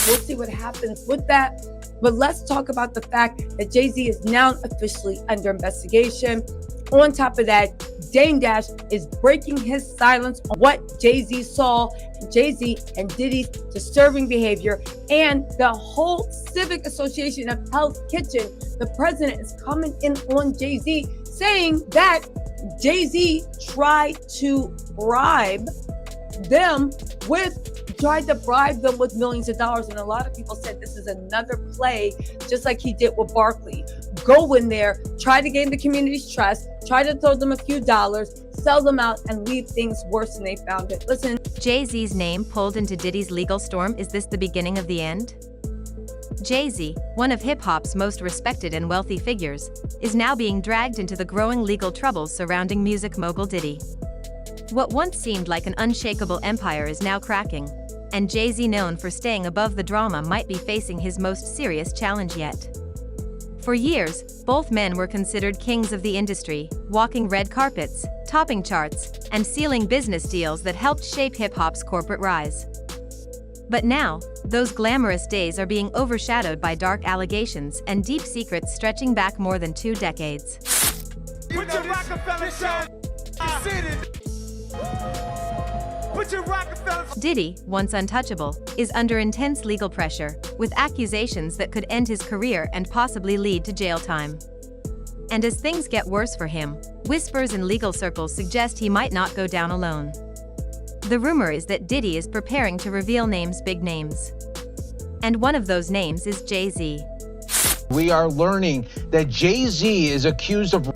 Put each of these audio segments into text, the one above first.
We'll see what happens with that. But let's talk about the fact that Jay-Z is now officially under investigation. On top of that, Dame Dash is breaking his silence on what Jay-Z saw, Jay-Z and Diddy's disturbing behavior, and the whole Civic Association of Hell's Kitchen. The president is coming in on Jay-Z, saying that Jay-Z tried to bribe them with millions of dollars. And a lot of people said this is another play, just like he did with Barkley. Go in there, try to gain the community's trust, try to throw them a few dollars, sell them out, and leave things worse than they found it. Listen. Jay-Z's name pulled into Diddy's legal storm. Is this the beginning of the end? Jay-Z, one of hip-hop's most respected and wealthy figures, is now being dragged into the growing legal troubles surrounding music mogul Diddy. What once seemed like an unshakable empire is now cracking, and Jay-Z, known for staying above the drama, might be facing his most serious challenge yet. For years, both men were considered kings of the industry, walking red carpets, topping charts, and sealing business deals that helped shape hip-hop's corporate rise. But now, those glamorous days are being overshadowed by dark allegations and deep secrets stretching back more than 2 decades. Diddy, once untouchable, is under intense legal pressure, with accusations that could end his career and possibly lead to jail time. And as things get worse for him, whispers in legal circles suggest he might not go down alone. The rumor is that Diddy is preparing to reveal big names. And one of those names is Jay-Z. We are learning that Jay-Z is accused of a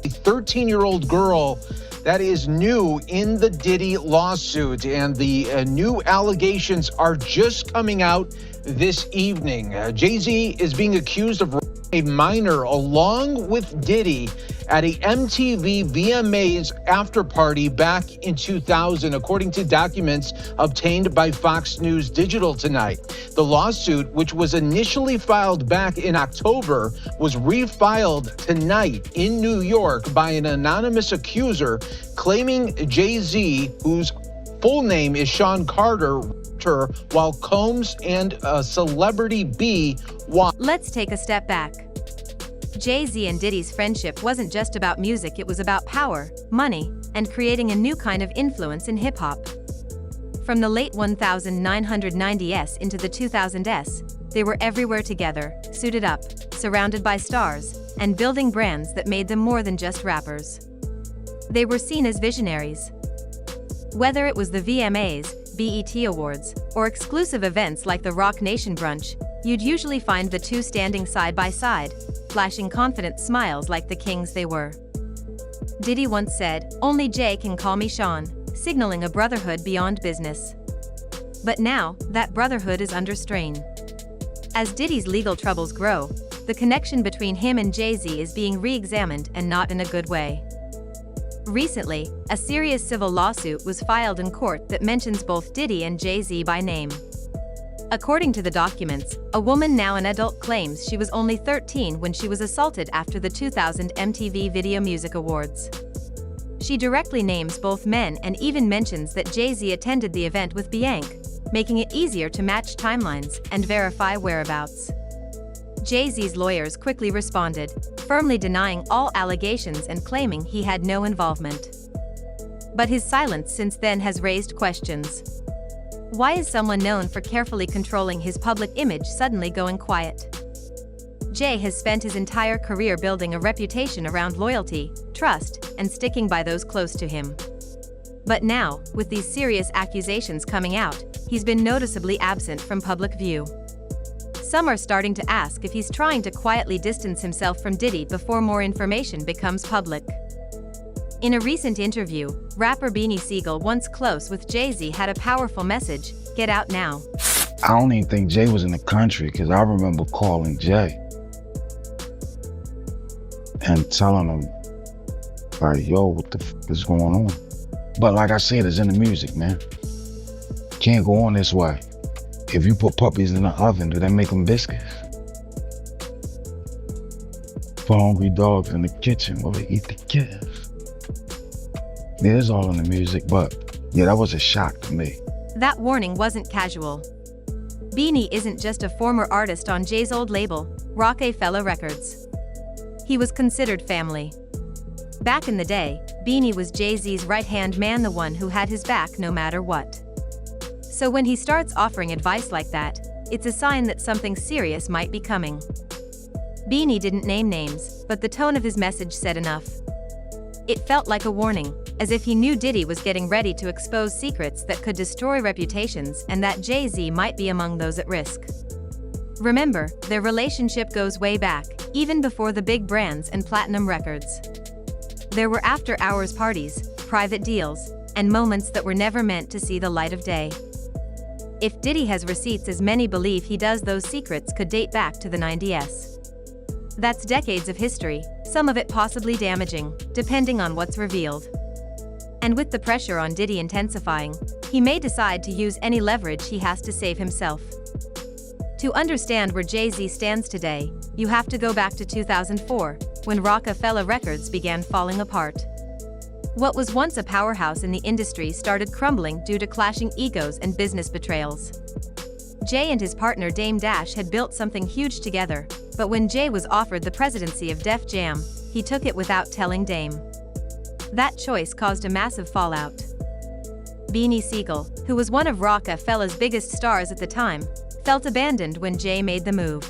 13-year-old girl. That is new in the Diddy lawsuit, and the new allegations are just coming out this evening. Jay-Z is being accused of a minor along with Diddy at a MTV VMAs after party back in 2000, according to documents obtained by Fox News Digital tonight. The lawsuit, which was initially filed back in October, was refiled tonight in New York by an anonymous accuser claiming Jay-Z, whose full name is Sean Carter, while Combs and Celebrity B. Let's take a step back. Jay-Z and Diddy's friendship wasn't just about music, it was about power, money, and creating a new kind of influence in hip-hop. From the late 1990s into the 2000s, they were everywhere together, suited up, surrounded by stars, and building brands that made them more than just rappers. They were seen as visionaries. Whether it was the VMAs, BET Awards, or exclusive events like the Rock Nation Brunch, you'd usually find the two standing side by side, flashing confident smiles like the kings they were. Diddy once said, "Only Jay can call me Sean," signaling a brotherhood beyond business. But now, that brotherhood is under strain. As Diddy's legal troubles grow, the connection between him and Jay-Z is being re-examined, and not in a good way. Recently, a serious civil lawsuit was filed in court that mentions both Diddy and Jay-Z by name. According to the documents, a woman, now an adult, claims she was only 13 when she was assaulted after the 2000 MTV Video Music Awards. She directly names both men and even mentions that Jay-Z attended the event with Bianca, making it easier to match timelines and verify whereabouts. Jay-Z's lawyers quickly responded, firmly denying all allegations and claiming he had no involvement. But his silence since then has raised questions. Why is someone known for carefully controlling his public image suddenly going quiet? Jay has spent his entire career building a reputation around loyalty, trust, and sticking by those close to him. But now, with these serious accusations coming out, he's been noticeably absent from public view. Some are starting to ask if he's trying to quietly distance himself from Diddy before more information becomes public. In a recent interview, rapper Beanie Sigel, once close with Jay-Z, had a powerful message: "Get out now." I don't even think Jay was in the country, because I remember calling Jay and telling him, like, yo, what the f is going on? But like I said, it's in the music, man. Can't go on this way. If you put puppies in the oven, do they make them biscuits? For hungry dogs in the kitchen, will they eat the kids? Yeah, it's all in the music, but yeah, that was a shock to me. That warning wasn't casual. Beanie isn't just a former artist on Jay's old label, Rockefeller Records. He was considered family. Back in the day, Beanie was Jay-Z's right-hand man, the one who had his back no matter what. So when he starts offering advice like that, it's a sign that something serious might be coming. Beanie didn't name names, but the tone of his message said enough. It felt like a warning, as if he knew Diddy was getting ready to expose secrets that could destroy reputations and that Jay-Z might be among those at risk. Remember, their relationship goes way back, even before the big brands and platinum records. There were after-hours parties, private deals, and moments that were never meant to see the light of day. If Diddy has receipts, as many believe he does, those secrets could date back to the 90s. That's decades of history, some of it possibly damaging, depending on what's revealed. And with the pressure on Diddy intensifying, he may decide to use any leverage he has to save himself. To understand where Jay-Z stands today, you have to go back to 2004, when Rockefeller Records began falling apart. What was once a powerhouse in the industry started crumbling due to clashing egos and business betrayals. Jay and his partner Dame Dash had built something huge together, but when Jay was offered the presidency of Def Jam, he took it without telling Dame. That choice caused a massive fallout. Beanie Siegel, who was one of Rockefeller's biggest stars at the time, felt abandoned when Jay made the move.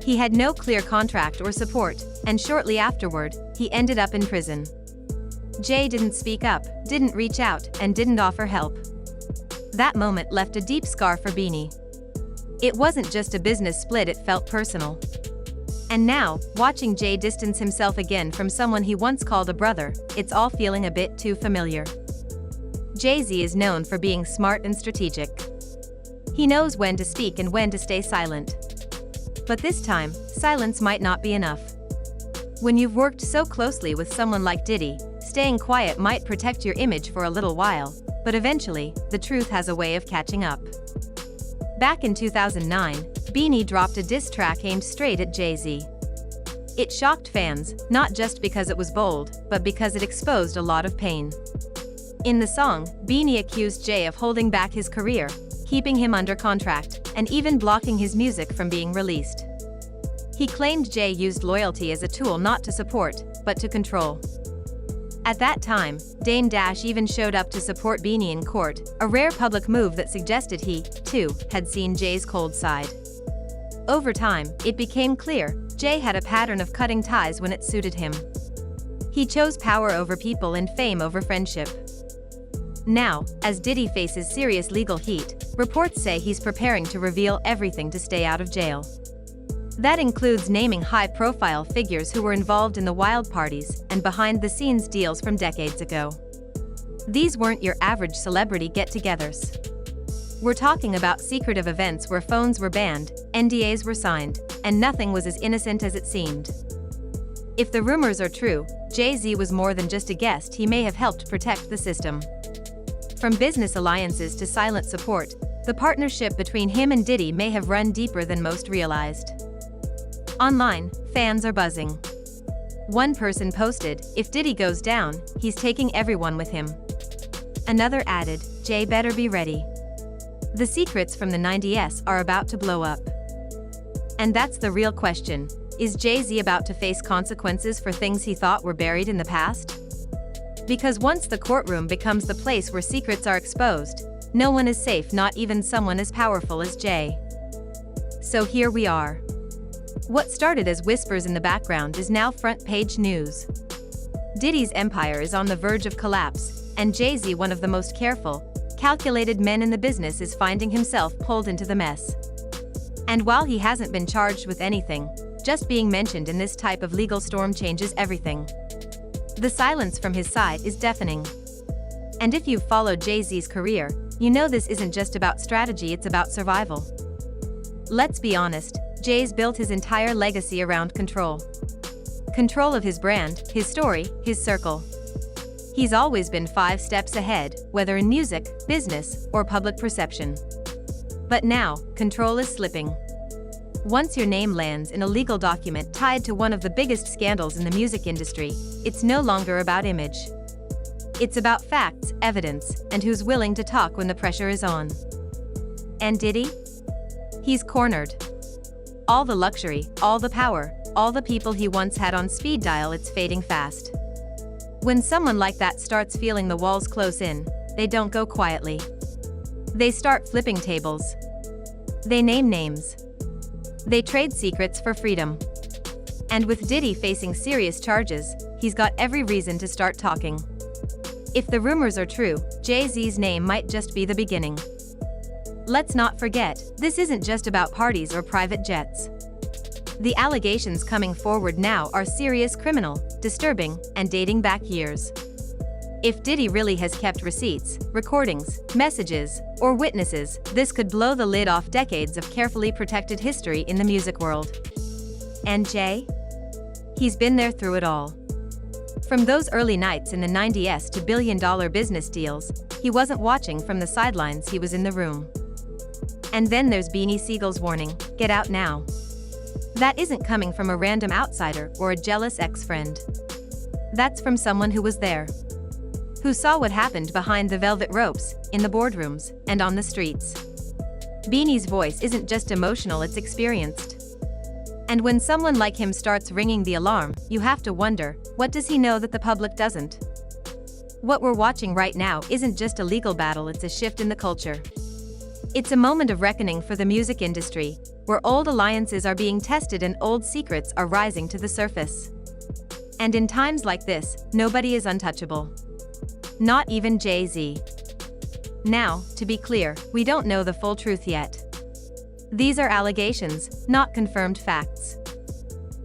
He had no clear contract or support, and shortly afterward, he ended up in prison. Jay didn't speak up, didn't reach out, and didn't offer help. That moment left a deep scar for Beanie. It wasn't just a business split, it felt personal. And now, watching Jay distance himself again from someone he once called a brother, it's all feeling a bit too familiar. Jay-Z is known for being smart and strategic. He knows when to speak and when to stay silent. But this time, silence might not be enough. When you've worked so closely with someone like Diddy, staying quiet might protect your image for a little while, but eventually, the truth has a way of catching up. Back in 2009, Beanie dropped a diss track aimed straight at Jay-Z. It shocked fans, not just because it was bold, but because it exposed a lot of pain. In the song, Beanie accused Jay of holding back his career, keeping him under contract, and even blocking his music from being released. He claimed Jay used loyalty as a tool not to support, but to control. At that time, Dame Dash even showed up to support Beanie in court, a rare public move that suggested he, too, had seen Jay's cold side. Over time, it became clear, Jay had a pattern of cutting ties when it suited him. He chose power over people and fame over friendship. Now, as Diddy faces serious legal heat, reports say he's preparing to reveal everything to stay out of jail. That includes naming high-profile figures who were involved in the wild parties and behind-the-scenes deals from decades ago. These weren't your average celebrity get-togethers. We're talking about secretive events where phones were banned, NDAs were signed, and nothing was as innocent as it seemed. If the rumors are true, Jay-Z was more than just a guest. He may have helped protect the system. From business alliances to silent support, the partnership between him and Diddy may have run deeper than most realized. Online, fans are buzzing. One person posted, "If Diddy goes down, he's taking everyone with him." Another added, "Jay better be ready." The secrets from the 90s are about to blow up. And that's the real question. Is Jay-Z about to face consequences for things he thought were buried in the past? Because once the courtroom becomes the place where secrets are exposed, no one is safe, not even someone as powerful as Jay. So here we are. What started as whispers in the background is now front-page news. Diddy's empire is on the verge of collapse, and Jay-Z, one of the most careful, calculated men in the business, is finding himself pulled into the mess. And while he hasn't been charged with anything, just being mentioned in this type of legal storm changes everything. The silence from his side is deafening. And if you've followed Jay-Z's career, you know this isn't just about strategy, it's about survival. Let's be honest, Jay's built his entire legacy around control. Control of his brand, his story, his circle. He's always been 5 steps ahead, whether in music, business, or public perception. But now, control is slipping. Once your name lands in a legal document tied to one of the biggest scandals in the music industry, it's no longer about image. It's about facts, evidence, and who's willing to talk when the pressure is on. And Diddy? He's cornered. All the luxury, all the power, all the people he once had on speed dial, it's fading fast. When someone like that starts feeling the walls close in, they don't go quietly. They start flipping tables. They name names. They trade secrets for freedom. And with Diddy facing serious charges, he's got every reason to start talking. If the rumors are true, Jay-Z's name might just be the beginning. Let's not forget, this isn't just about parties or private jets. The allegations coming forward now are serious, criminal, disturbing, and dating back years. If Diddy really has kept receipts, recordings, messages, or witnesses, this could blow the lid off decades of carefully protected history in the music world. And Jay? He's been there through it all. From those early nights in the 90s to billion-dollar business deals, he wasn't watching from the sidelines, he was in the room. And then there's Beanie Siegel's warning, "Get out now." That isn't coming from a random outsider or a jealous ex-friend. That's from someone who was there. Who saw what happened behind the velvet ropes, in the boardrooms, and on the streets. Beanie's voice isn't just emotional, it's experienced. And when someone like him starts ringing the alarm, you have to wonder, what does he know that the public doesn't? What we're watching right now isn't just a legal battle, it's a shift in the culture. It's a moment of reckoning for the music industry, where old alliances are being tested and old secrets are rising to the surface. And in times like this, nobody is untouchable. Not even Jay-Z. Now, to be clear, we don't know the full truth yet. These are allegations, not confirmed facts.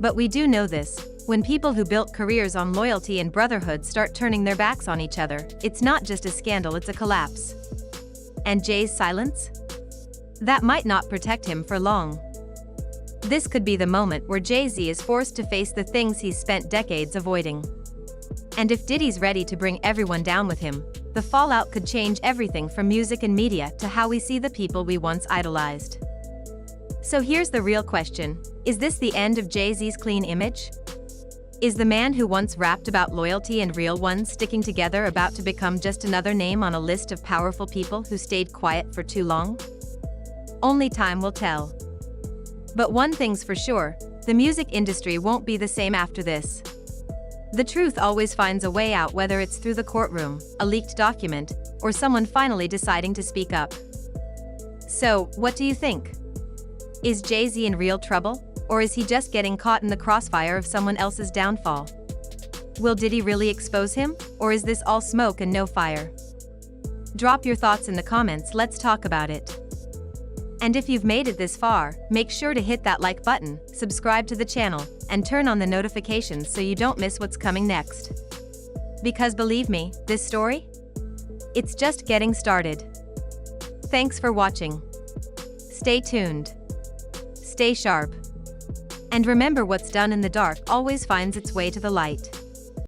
But we do know this: when people who built careers on loyalty and brotherhood start turning their backs on each other, it's not just a scandal, it's a collapse. And Jay's silence? That might not protect him for long. This could be the moment where Jay-Z is forced to face the things he's spent decades avoiding. And if Diddy's ready to bring everyone down with him, the fallout could change everything from music and media to how we see the people we once idolized. So here's the real question: is this the end of Jay-Z's clean image? Is the man who once rapped about loyalty and real ones sticking together about to become just another name on a list of powerful people who stayed quiet for too long? Only time will tell. But one thing's for sure, the music industry won't be the same after this. The truth always finds a way out, whether it's through the courtroom, a leaked document, or someone finally deciding to speak up. So, what do you think? Is Jay-Z in real trouble? Or is he just getting caught in the crossfire of someone else's downfall? Will Diddy really expose him? Or is this all smoke and no fire? Drop your thoughts in the comments, let's talk about it. And if you've made it this far, make sure to hit that like button, subscribe to the channel, and turn on the notifications so you don't miss what's coming next. Because believe me, this story? It's just getting started. Thanks for watching. Stay tuned. Stay sharp. And remember, what's done in the dark always finds its way to the light.